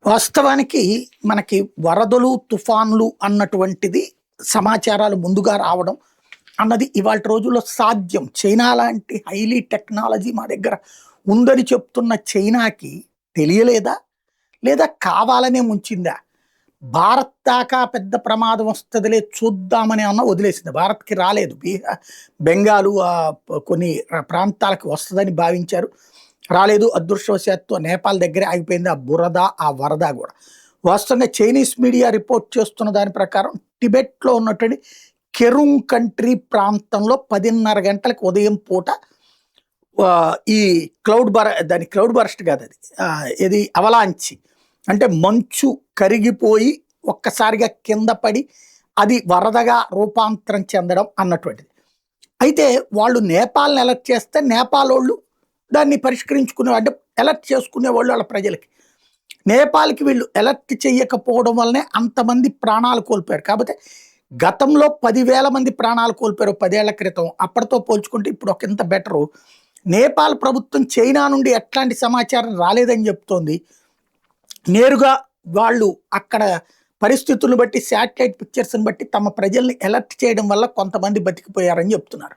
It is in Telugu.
వాస్తవానికి మనకి వరదలు, తుఫాన్లు అన్నటువంటిది సమాచారాలు ముందుగా రావడం అన్నది ఇవాల్టి రోజుల్లో సాధ్యం. చైనా లాంటి హైలీ టెక్నాలజీ మా దగ్గర ఉందని చెప్తున్న చైనాకి తెలియలేదా? లేదా కావాలనే ముంచిందా? భారత్ దాకా పెద్ద ప్రమాదం వస్తదిలే చూద్దామని ఏమన్నా వదిలేసింది. భారత్‌కి రాలేదు. బెంగాలు కొన్ని ప్రాంతాలకు వస్తదని భావించారు. రాలేదు. అదృష్టవశాత్తు నేపాల్ దగ్గరే ఆగిపోయింది ఆ బురద, ఆ వరద గూడా. వాస్తవంగా చైనీస్ మీడియా రిపోర్ట్ చేస్తున్న దాని ప్రకారం టిబెట్‌లో ఉన్నటువంటి కెరుంగ్ కంట్రీ ప్రాంతంలో 10:30 గంటలకు ఉదయం పూట ఈ క్లౌడ్ బరస్ట్ కాదది. ఇది అవలాంచి. అంటే మంచు కరిగిపోయి ఒక్కసారిగా కింద పడి అది వరదగా రూపాంతరం చెందడం అన్నటువంటిది. అయితే వాళ్ళు నేపాల్‌ని అలర్ట్ చేస్తే నేపాలోళ్ళు దాన్ని అంటే అలర్ట్ చేసుకునేవాళ్ళు వాళ్ళ ప్రజలకి. నేపాల్‌కి వీళ్ళు అలర్ట్ చెయ్యకపోవడం వల్లనే అంతమంది ప్రాణాలు కోల్పోయారు. కాపోతే గతంలో 10,000 మంది ప్రాణాలు కోల్పోయారు 10 ఏళ్ల క్రితం. అప్పటితో పోల్చుకుంటే ఇప్పుడు ఒకంత బెటరు. నేపాల్ ప్రభుత్వం చైనా నుండి ఎట్లాంటి సమాచారం రాలేదని చెప్తోంది. నేరుగా వాళ్ళు అక్కడ పరిస్థితులను బట్టి శాటిలైట్ పిక్చర్స్‌ని బట్టి తమ ప్రజల్ని అలర్ట్ చేయడం వల్ల కొంతమంది బతికిపోయారని చెప్తున్నారు.